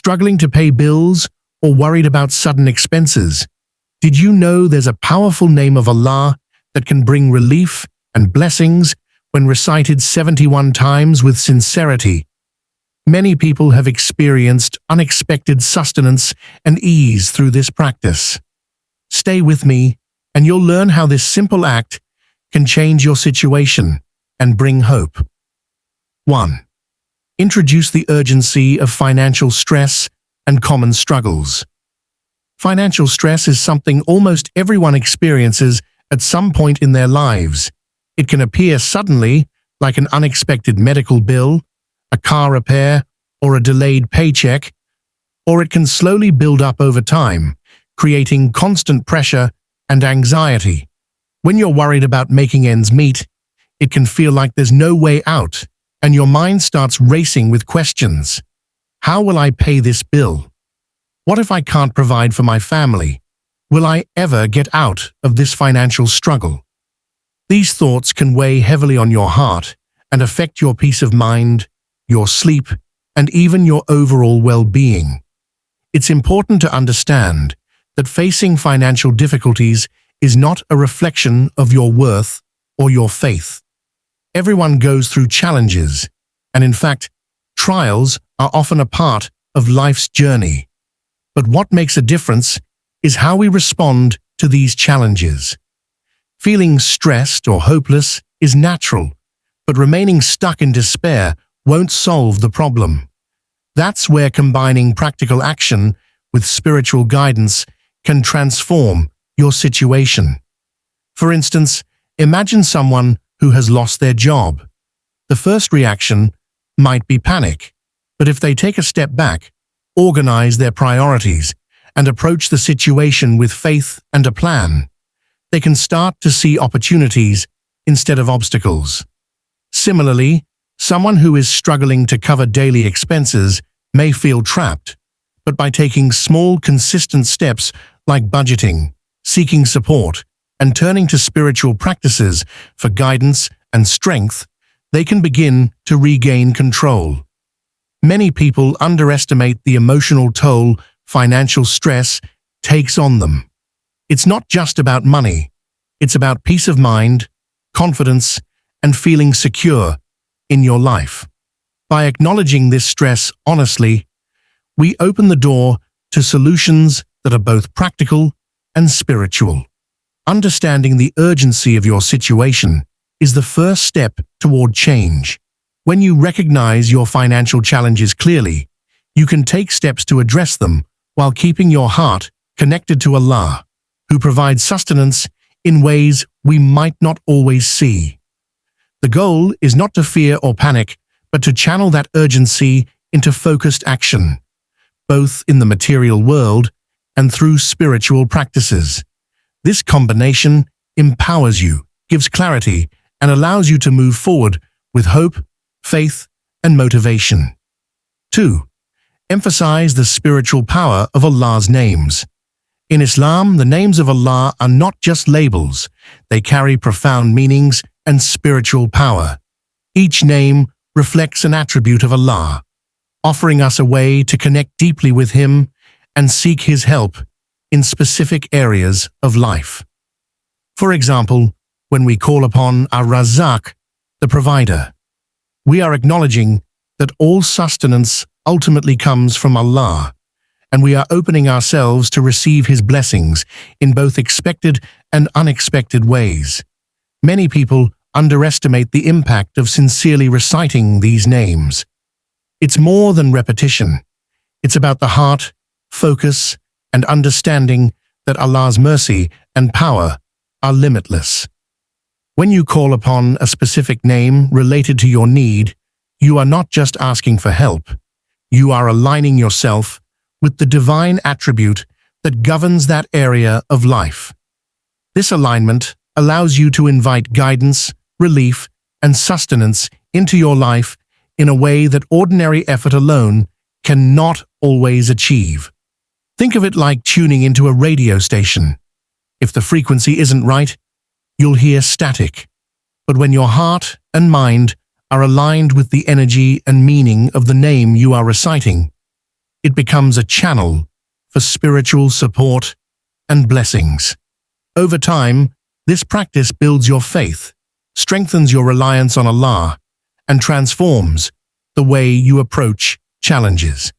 Struggling to pay bills or worried about sudden expenses? Did you know there's a powerful name of Allah that can bring relief and blessings when recited 71 times with sincerity? Many people have experienced unexpected sustenance and ease through this practice. Stay with me, and you'll learn how this simple act can change your situation and bring hope. 1. Introduce the urgency of financial stress and common struggles. Financial stress is something almost everyone experiences at some point in their lives. It can appear suddenly, like an unexpected medical bill, a car repair, or a delayed paycheck, or it can slowly build up over time, creating constant pressure and anxiety. When you're worried about making ends meet, it can feel like there's no way out, and your mind starts racing with questions. How will I pay this bill? What if I can't provide for my family? Will I ever get out of this financial struggle? These thoughts can weigh heavily on your heart and affect your peace of mind, your sleep, and even your overall well-being. It's important to understand that facing financial difficulties is not a reflection of your worth or your faith. Everyone goes through challenges, and in fact, trials are often a part of life's journey. But what makes a difference is how we respond to these challenges. Feeling stressed or hopeless is natural, but remaining stuck in despair won't solve the problem. That's where combining practical action with spiritual guidance can transform your situation. For instance, imagine someone who has lost their job. The first reaction might be panic, but if they take a step back, organize their priorities, and approach the situation with faith and a plan, they can start to see opportunities instead of obstacles. Similarly, someone who is struggling to cover daily expenses may feel trapped, but by taking small, consistent steps like budgeting, seeking support, and turning to spiritual practices for guidance and strength, they can begin to regain control. Many people underestimate the emotional toll financial stress takes on them. It's not just about money. It's about peace of mind, confidence, and feeling secure in your life. By acknowledging this stress honestly, we open the door to solutions that are both practical and spiritual. Understanding the urgency of your situation is the first step toward change. When you recognize your financial challenges clearly, you can take steps to address them while keeping your heart connected to Allah, who provides sustenance in ways we might not always see. The goal is not to fear or panic, but to channel that urgency into focused action, both in the material world and through spiritual practices. This combination empowers you, gives clarity, and allows you to move forward with hope, faith, and motivation. 2. Emphasize the spiritual power of Allah's names. In Islam, the names of Allah are not just labels. They carry profound meanings and spiritual power. Each name reflects an attribute of Allah, offering us a way to connect deeply with Him and seek His help in specific areas of life. For example, when we call upon Ar-Razzaq, the provider, we are acknowledging that all sustenance ultimately comes from Allah, and we are opening ourselves to receive His blessings in both expected and unexpected ways. Many people underestimate the impact of sincerely reciting these names. It's more than repetition. It's about the heart, focus, and understanding that Allah's mercy and power are limitless. When you call upon a specific name related to your need, you are not just asking for help. You are aligning yourself with the divine attribute that governs that area of life. This alignment allows you to invite guidance, relief, and sustenance into your life in a way that ordinary effort alone cannot always achieve. Think of it like tuning into a radio station. If the frequency isn't right, you'll hear static. But when your heart and mind are aligned with the energy and meaning of the name you are reciting, it becomes a channel for spiritual support and blessings. Over time, this practice builds your faith, strengthens your reliance on Allah, and transforms the way you approach challenges.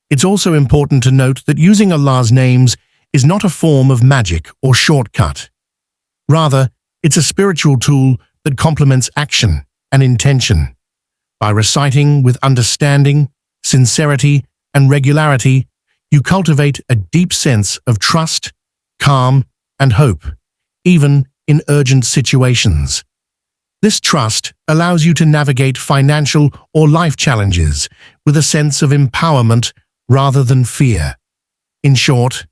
It's also important to note that using Allah's names is not a form of magic or shortcut. Rather, it's a spiritual tool that complements action and intention. By reciting with understanding, sincerity, and regularity, you cultivate a deep sense of trust, calm, and hope, even in urgent situations. This trust allows you to navigate financial or life challenges with a sense of empowerment rather than fear. In short,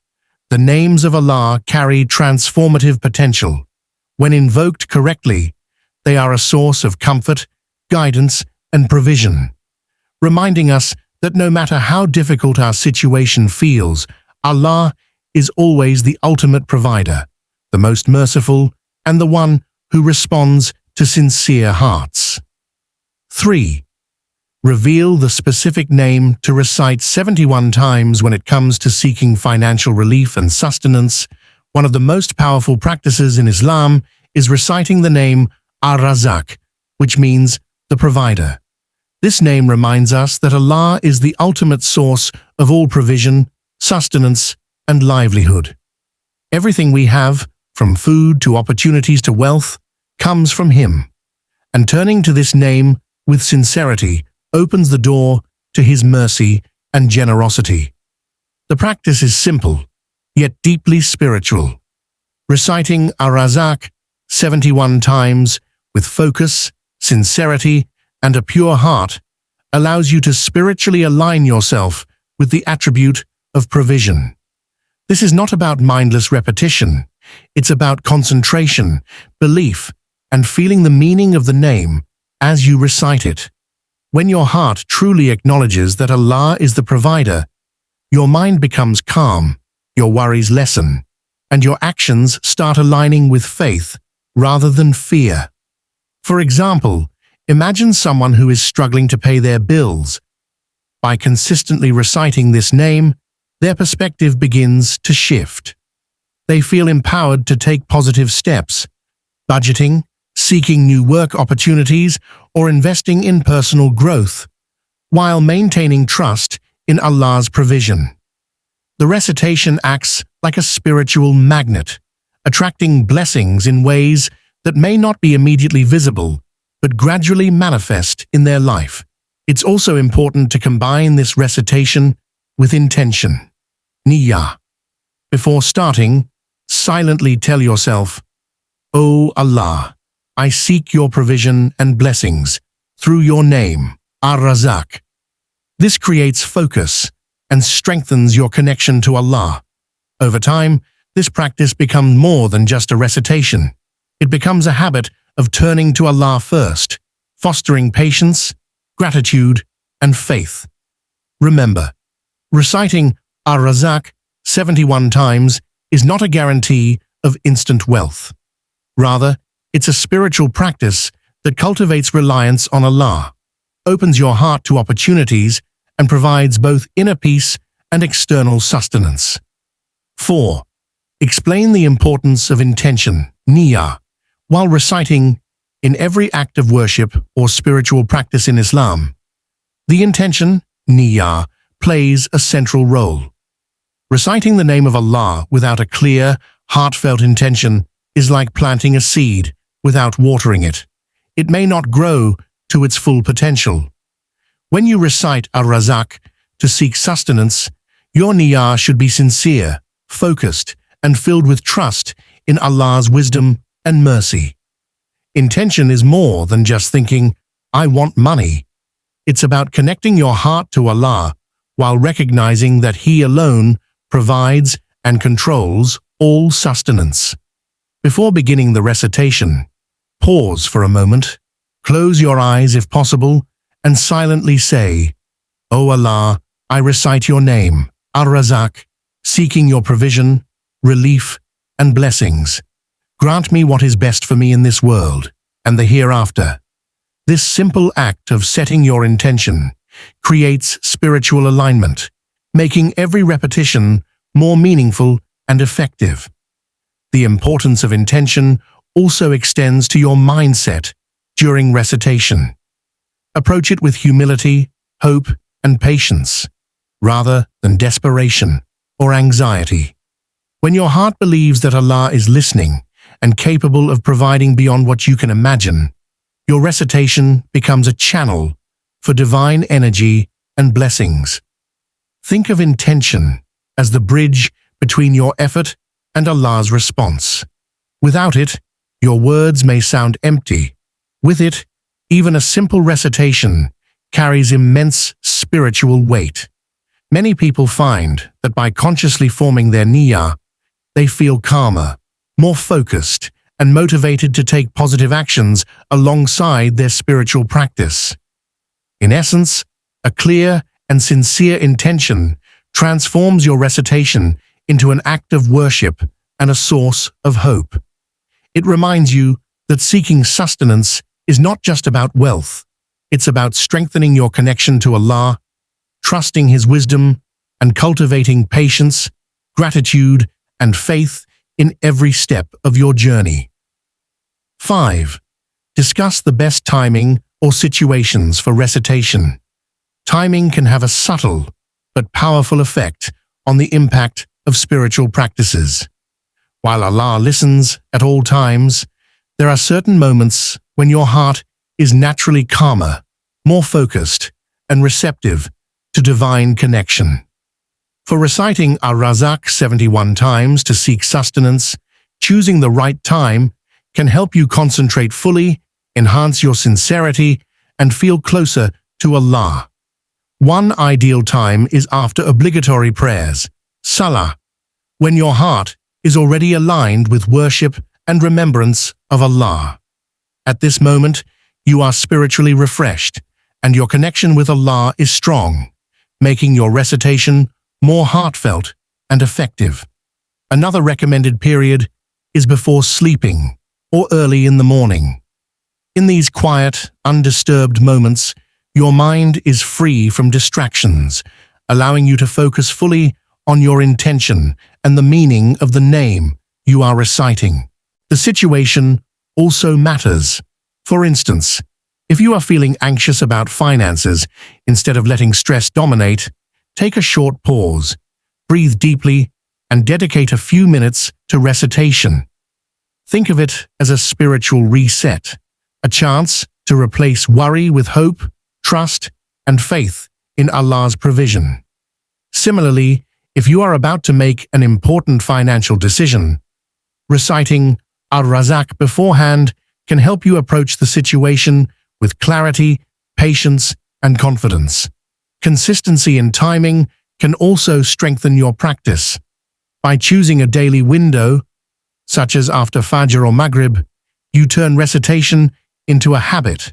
the names of Allah carry transformative potential. When invoked correctly, they are a source of comfort, guidance, and provision, reminding us that no matter how difficult our situation feels, Allah is always the ultimate provider, the most merciful, and the one who responds to sincere hearts. 3. Reveal the specific name to recite 71 times when it comes to seeking financial relief and sustenance. One of the most powerful practices in Islam is reciting the name Ar-Razzaq, which means the provider. This name reminds us that Allah is the ultimate source of all provision, sustenance, and livelihood. Everything we have, from food to opportunities to wealth, comes from Him, and turning to this name with sincerity opens the door to His mercy and generosity. The practice is simple, yet deeply spiritual. Reciting Ar-Razzaq 71 times with focus, sincerity, and a pure heart allows you to spiritually align yourself with the attribute of provision. This is not about mindless repetition. It's about concentration, belief, and feeling the meaning of the name as you recite it. When your heart truly acknowledges that Allah is the provider, your mind becomes calm, your worries lessen, and your actions start aligning with faith rather than fear. For example, imagine someone who is struggling to pay their bills. By consistently reciting this name, their perspective begins to shift. They feel empowered to take positive steps, budgeting, seeking new work opportunities, or investing in personal growth, while maintaining trust in Allah's provision. The recitation acts like a spiritual magnet, attracting blessings in ways that may not be immediately visible, but gradually manifest in their life. It's also important to combine this recitation with intention, niyyah. Before starting, silently tell yourself, "O Allah, I seek your provision and blessings through your name, Ar-Razzaq." This creates focus and strengthens your connection to Allah. Over time, this practice becomes more than just a recitation. It becomes a habit of turning to Allah first, fostering patience, gratitude, and faith. Remember, reciting Ar-Razzaq 71 times is not a guarantee of instant wealth. Rather, it's a spiritual practice that cultivates reliance on Allah, opens your heart to opportunities, and provides both inner peace and external sustenance. 4. Explain the importance of intention, niyyah, while reciting. In every act of worship or spiritual practice in Islam, the intention, niyyah, plays a central role. Reciting the name of Allah without a clear, heartfelt intention is like planting a seed without watering it. It may not grow to its full potential. When you recite Ar-Razzaq to seek sustenance, your niyyah should be sincere, focused, and filled with trust in Allah's wisdom and mercy. Intention is more than just thinking, "I want money." It's about connecting your heart to Allah while recognizing that He alone provides and controls all sustenance. Before beginning the recitation, pause for a moment, close your eyes if possible, and silently say, "O Allah, I recite your name, Ar-Razzaq, seeking your provision, relief, and blessings. Grant me what is best for me in this world and the hereafter." This simple act of setting your intention creates spiritual alignment, making every repetition more meaningful and effective. The importance of intention also extends to your mindset during recitation. Approach it with humility, hope, and patience, rather than desperation or anxiety. When your heart believes that Allah is listening and capable of providing beyond what you can imagine, your recitation becomes a channel for divine energy and blessings. Think of intention as the bridge between your effort and Allah's response. Without it, your words may sound empty. With it, even a simple recitation carries immense spiritual weight. Many people find that by consciously forming their niyyah, they feel calmer, more focused, and motivated to take positive actions alongside their spiritual practice. In essence, a clear and sincere intention transforms your recitation into an act of worship and a source of hope. It reminds you that seeking sustenance is not just about wealth. It's about strengthening your connection to Allah, trusting His wisdom, and cultivating patience, gratitude, and faith in every step of your journey. 5. Discuss the best timing or situations for recitation. Timing can have a subtle but powerful effect on the impact of spiritual practices. While Allah listens at all times, there are certain moments when your heart is naturally calmer, more focused, and receptive to divine connection. For reciting Ar-Razzaq 71 times to seek sustenance, choosing the right time can help you concentrate fully, enhance your sincerity, and feel closer to Allah. One ideal time is after obligatory prayers, salah, when your heart is already aligned with worship and remembrance of Allah. At this moment, you are spiritually refreshed, and your connection with Allah is strong, making your recitation more heartfelt and effective. Another recommended period is before sleeping or early in the morning. In these quiet, undisturbed moments, your mind is free from distractions, allowing you to focus fully on your intention and the meaning of the name you are reciting. The situation also matters. For instance, if you are feeling anxious about finances, instead of letting stress dominate, take a short pause, breathe deeply, and dedicate a few minutes to recitation. Think of it as a spiritual reset, a chance to replace worry with hope, trust, and faith in Allah's provision. Similarly, if you are about to make an important financial decision, reciting Ar-Razzaq beforehand can help you approach the situation with clarity, patience, and confidence. Consistency in timing can also strengthen your practice. By choosing a daily window, such as after Fajr or Maghrib, you turn recitation into a habit.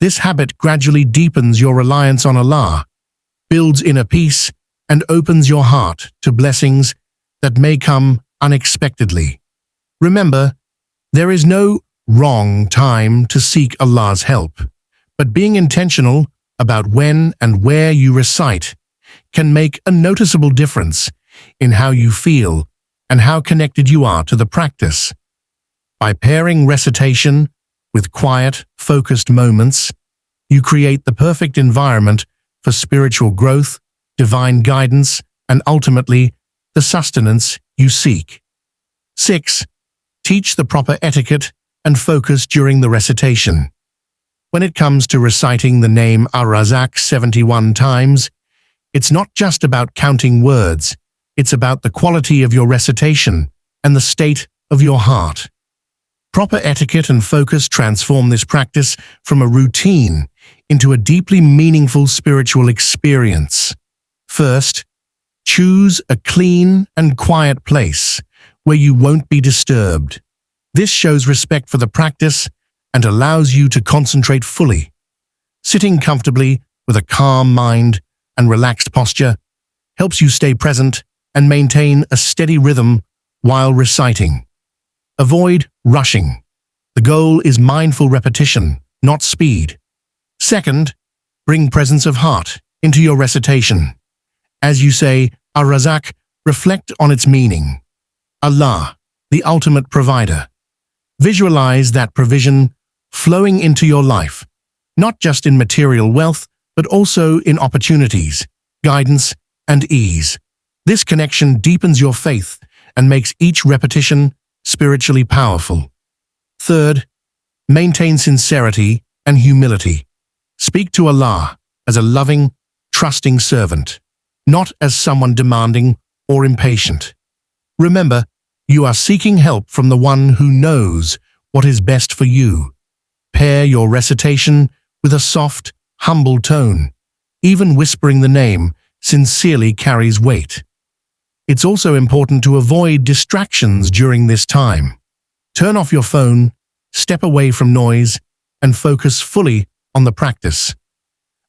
This habit gradually deepens your reliance on Allah, builds inner peace, and opens your heart to blessings that may come unexpectedly. Remember, there is no wrong time to seek Allah's help, but being intentional about when and where you recite can make a noticeable difference in how you feel and how connected you are to the practice. By pairing recitation with quiet, focused moments, you create the perfect environment for spiritual growth, divine guidance, and ultimately, the sustenance you seek. 6. Teach the proper etiquette and focus during the recitation. When it comes to reciting the name Ar-Razzaq 71 times, it's not just about counting words, it's about the quality of your recitation and the state of your heart. Proper etiquette and focus transform this practice from a routine into a deeply meaningful spiritual experience. First, choose a clean and quiet place where you won't be disturbed. This shows respect for the practice and allows you to concentrate fully. Sitting comfortably with a calm mind and relaxed posture helps you stay present and maintain a steady rhythm while reciting. Avoid rushing. The goal is mindful repetition, not speed. Second, bring presence of heart into your recitation. As you say, Ar-Razzaq, reflect on its meaning. Allah, the ultimate provider. Visualize that provision flowing into your life, not just in material wealth, but also in opportunities, guidance, and ease. This connection deepens your faith and makes each repetition spiritually powerful. Third, maintain sincerity and humility. Speak to Allah as a loving, trusting servant, not as someone demanding or impatient. Remember, you are seeking help from the one who knows what is best for you. Pair your recitation with a soft, humble tone. Even whispering the name sincerely carries weight. It's also important to avoid distractions during this time. Turn off your phone, step away from noise, and focus fully on the practice.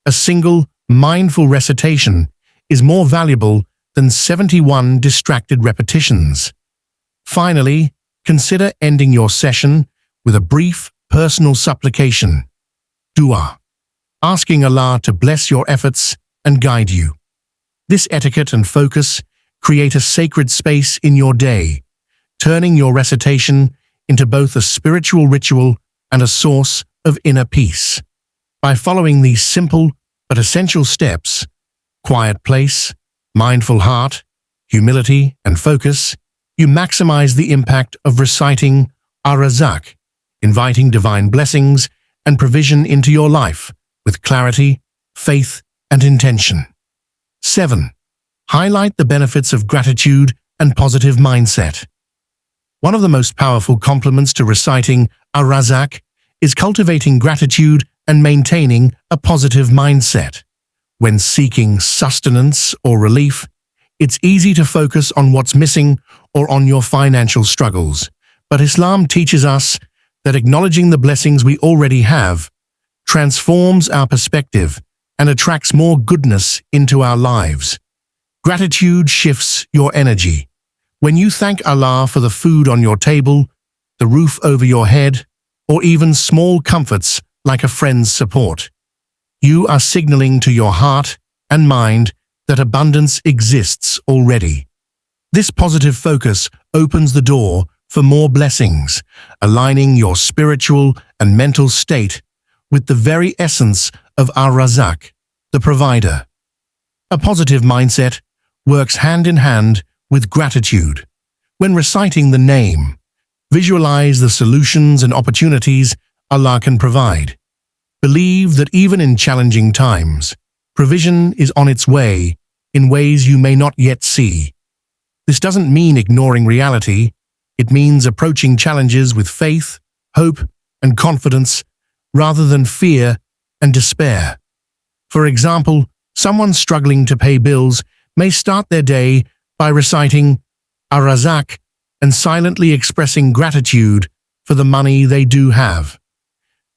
A single, mindful recitation is more valuable than 71 distracted repetitions. Finally, consider ending your session with a brief, personal supplication, dua, asking Allah to bless your efforts and guide you. This etiquette and focus create a sacred space in your day, turning your recitation into both a spiritual ritual and a source of inner peace. By following these simple but essential steps, quiet place, mindful heart, humility, and focus, you maximize the impact of reciting Ar-Razzaq, inviting divine blessings and provision into your life with clarity, faith, and intention. 7. Highlight the benefits of gratitude and positive mindset. One of the most powerful complements to reciting Ar-Razzaq is cultivating gratitude and maintaining a positive mindset. When seeking sustenance or relief, it's easy to focus on what's missing or on your financial struggles. But Islam teaches us that acknowledging the blessings we already have transforms our perspective and attracts more goodness into our lives. Gratitude shifts your energy. When you thank Allah for the food on your table, the roof over your head, or even small comforts like a friend's support, you are signaling to your heart and mind that abundance exists already. This positive focus opens the door for more blessings, aligning your spiritual and mental state with the very essence of Ar-Razzaq, the provider. A positive mindset works hand in hand with gratitude. When reciting the name, visualize the solutions and opportunities Allah can provide. Believe that even in challenging times, provision is on its way in ways you may not yet see. This doesn't mean ignoring reality. It means approaching challenges with faith, hope, and confidence rather than fear and despair. For example, someone struggling to pay bills may start their day by reciting Ar-Razzaq and silently expressing gratitude for the money they do have.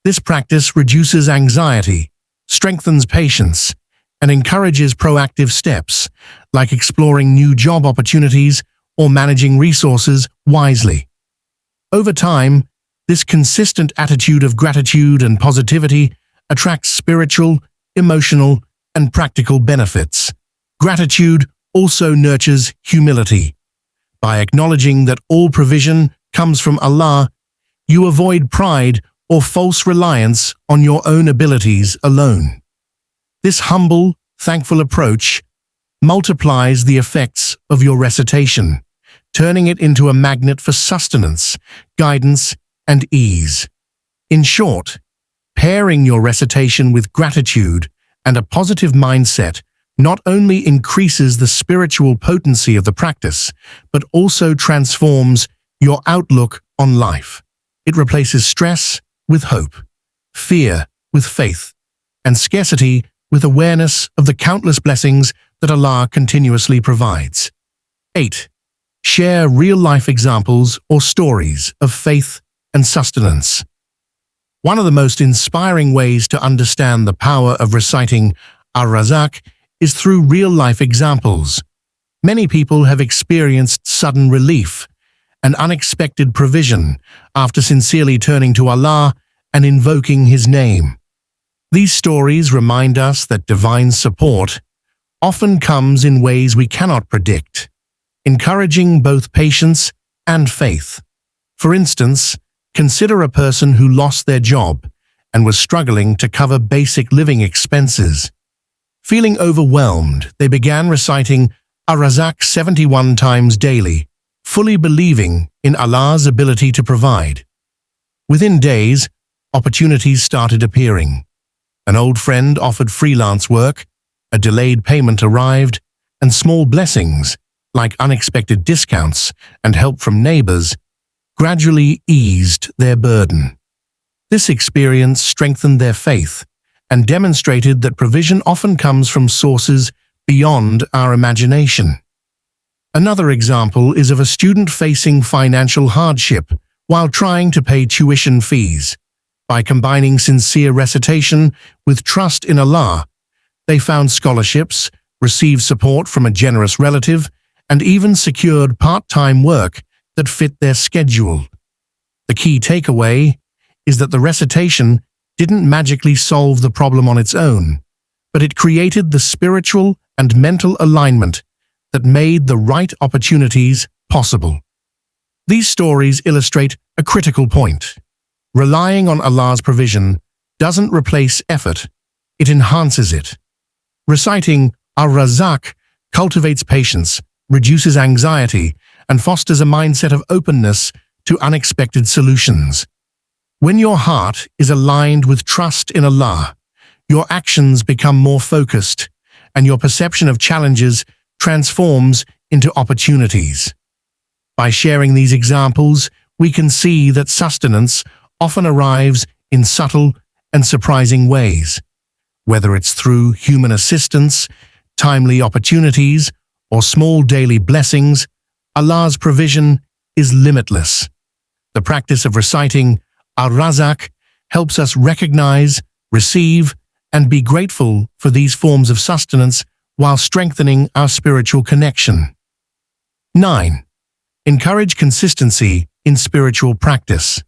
This practice reduces anxiety, strengthens patience, and encourages proactive steps like exploring new job opportunities or managing resources wisely. Over time, this consistent attitude of gratitude and positivity attracts spiritual, emotional, and practical benefits. Gratitude also nurtures humility. By acknowledging that all provision comes from Allah, you avoid pride or false reliance on your own abilities alone. This humble, thankful approach multiplies the effects of your recitation, turning it into a magnet for sustenance, guidance, and ease. In short, pairing your recitation with gratitude and a positive mindset not only increases the spiritual potency of the practice, but also transforms your outlook on life. It replaces stress with hope, fear with faith, and scarcity with awareness of the countless blessings that Allah continuously provides. 8. Share real-life examples or stories of faith and sustenance. One of the most inspiring ways to understand the power of reciting Ar-Razzaq is through real-life examples. Many people have experienced sudden relief and unexpected provision after sincerely turning to Allah and invoking His name. These stories remind us that divine support often comes in ways we cannot predict, encouraging both patience and faith. For instance, consider a person who lost their job and was struggling to cover basic living expenses. Feeling overwhelmed, they began reciting Ar-Razzaq 71 times daily, fully believing in Allah's ability to provide. Within days, opportunities started appearing. An old friend offered freelance work, a delayed payment arrived, and small blessings, like unexpected discounts and help from neighbors, gradually eased their burden. This experience strengthened their faith and demonstrated that provision often comes from sources beyond our imagination. Another example is of a student facing financial hardship while trying to pay tuition fees. By combining sincere recitation with trust in Allah, they found scholarships, received support from a generous relative, and even secured part-time work that fit their schedule. The key takeaway is that the recitation didn't magically solve the problem on its own, but it created the spiritual and mental alignment that made the right opportunities possible. These stories illustrate a critical point. Relying on Allah's provision doesn't replace effort, it enhances it. Reciting Ar-Razzaq cultivates patience, reduces anxiety, and fosters a mindset of openness to unexpected solutions. When your heart is aligned with trust in Allah, your actions become more focused, and your perception of challenges transforms into opportunities. By sharing these examples, we can see that sustenance often arrives in subtle and surprising ways. Whether it's through human assistance, timely opportunities, or small daily blessings, Allah's provision is limitless. The practice of reciting Ar-Razzaq helps us recognize, receive, and be grateful for these forms of sustenance while strengthening our spiritual connection. 9. Encourage consistency in spiritual practice.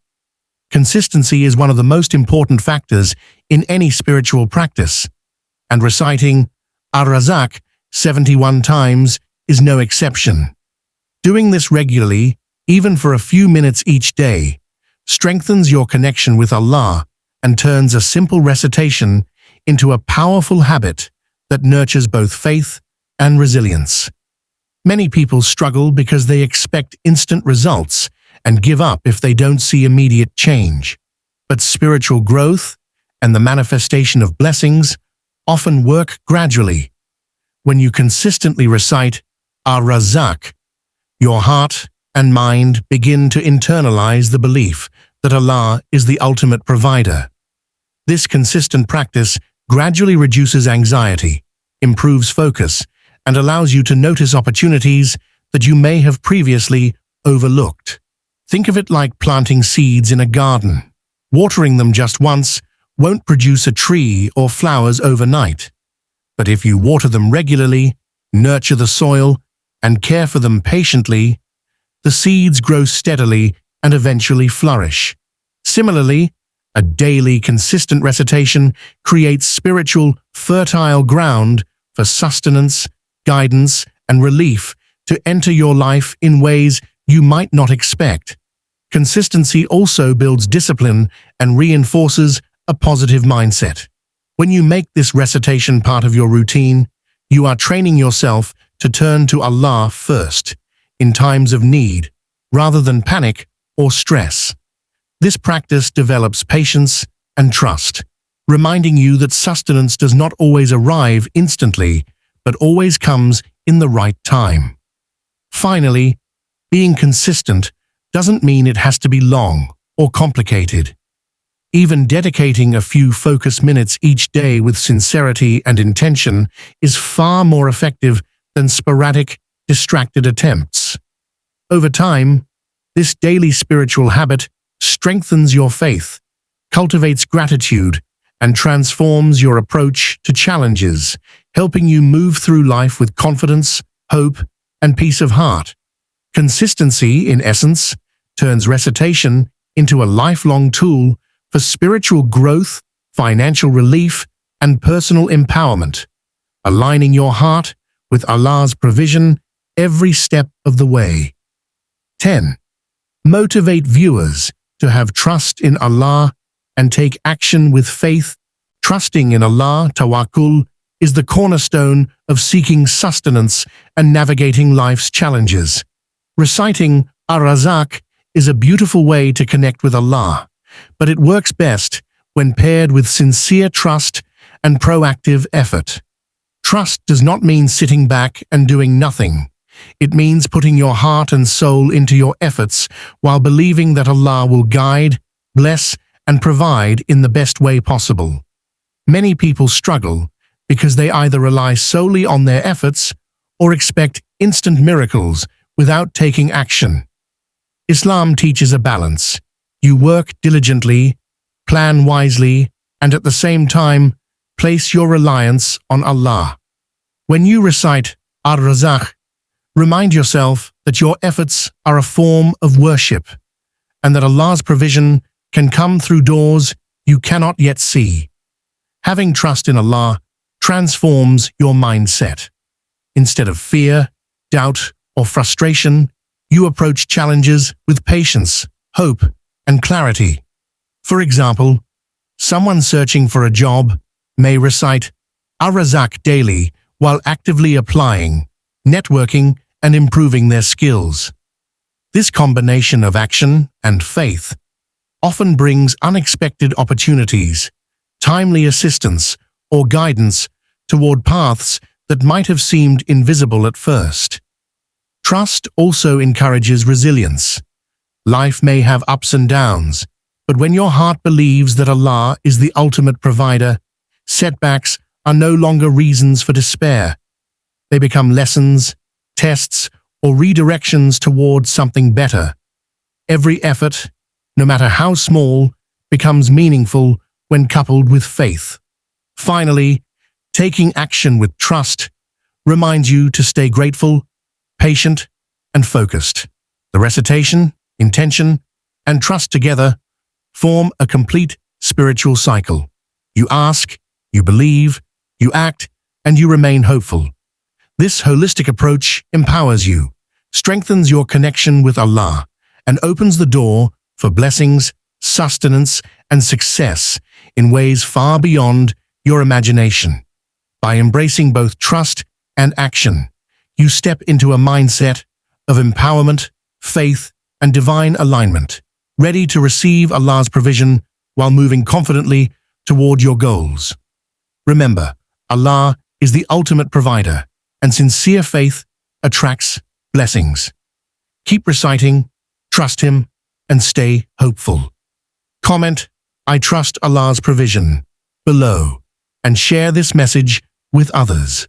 Consistency is one of the most important factors in any spiritual practice, and reciting Ar-Razzaq 71 times is no exception. Doing this regularly, even for a few minutes each day, strengthens your connection with Allah and turns a simple recitation into a powerful habit that nurtures both faith and resilience. Many people struggle because they expect instant results and give up if they don't see immediate change. But spiritual growth and the manifestation of blessings often work gradually. When you consistently recite Ar-Razzaq, your heart and mind begin to internalize the belief that Allah is the ultimate provider. This consistent practice gradually reduces anxiety, improves focus, and allows you to notice opportunities that you may have previously overlooked. Think of it like planting seeds in a garden. Watering them just once won't produce a tree or flowers overnight. But if you water them regularly, nurture the soil, and care for them patiently, the seeds grow steadily and eventually flourish. Similarly, a daily consistent recitation creates spiritual, fertile ground for sustenance, guidance, and relief to enter your life in ways you might not expect. Consistency also builds discipline and reinforces a positive mindset. When you make this recitation part of your routine, you are training yourself to turn to Allah first, in times of need, rather than panic or stress. This practice develops patience and trust, reminding you that sustenance does not always arrive instantly, but always comes in the right time. Finally, being consistent doesn't mean it has to be long or complicated. Even dedicating a few focused minutes each day with sincerity and intention is far more effective than sporadic, distracted attempts. Over time, this daily spiritual habit strengthens your faith, cultivates gratitude, and transforms your approach to challenges, helping you move through life with confidence, hope, and peace of heart. Consistency, in essence, turns recitation into a lifelong tool for spiritual growth, financial relief, and personal empowerment. aligning your heart with Allah's provision every step of the way. 10. Motivate viewers to have trust in Allah and take action with faith. Trusting in Allah, tawakkul, is the cornerstone of seeking sustenance and navigating life's challenges. Reciting Ar-Razzaq is a beautiful way to connect with Allah, but it works best when paired with sincere trust and proactive effort. Trust does not mean sitting back and doing nothing. It means putting your heart and soul into your efforts while believing that Allah will guide, bless, and provide in the best way possible. Many people struggle because they either rely solely on their efforts or expect instant miracles without taking action. Islam teaches a balance. You work diligently, plan wisely, and at the same time, place your reliance on Allah. When you recite Ar-Razzaq, remind yourself that your efforts are a form of worship and that Allah's provision can come through doors you cannot yet see. Having trust in Allah transforms your mindset. Instead of fear, doubt, or frustration, you approach challenges with patience, hope, and clarity. For example, someone searching for a job may recite Ar-Razzaq daily while actively applying, networking, and improving their skills. This combination of action and faith often brings unexpected opportunities, timely assistance, or guidance toward paths that might have seemed invisible at first. Trust also encourages resilience. Life may have ups and downs, but when your heart believes that Allah is the ultimate provider, setbacks are no longer reasons for despair. They become lessons, tests, or redirections towards something better. Every effort, no matter how small, becomes meaningful when coupled with faith. Finally, taking action with trust reminds you to stay grateful, patient, and focused. The recitation, intention, and trust together form a complete spiritual cycle. You ask, you believe, you act, and you remain hopeful. This holistic approach empowers you, strengthens your connection with Allah, and opens the door for blessings, sustenance, and success in ways far beyond your imagination. By embracing both trust and action, you step into a mindset of empowerment, faith, and divine alignment, ready to receive Allah's provision while moving confidently toward your goals. Remember, Allah is the ultimate provider, and sincere faith attracts blessings. Keep reciting, trust Him, and stay hopeful. Comment, "I trust Allah's provision," below, and share this message with others.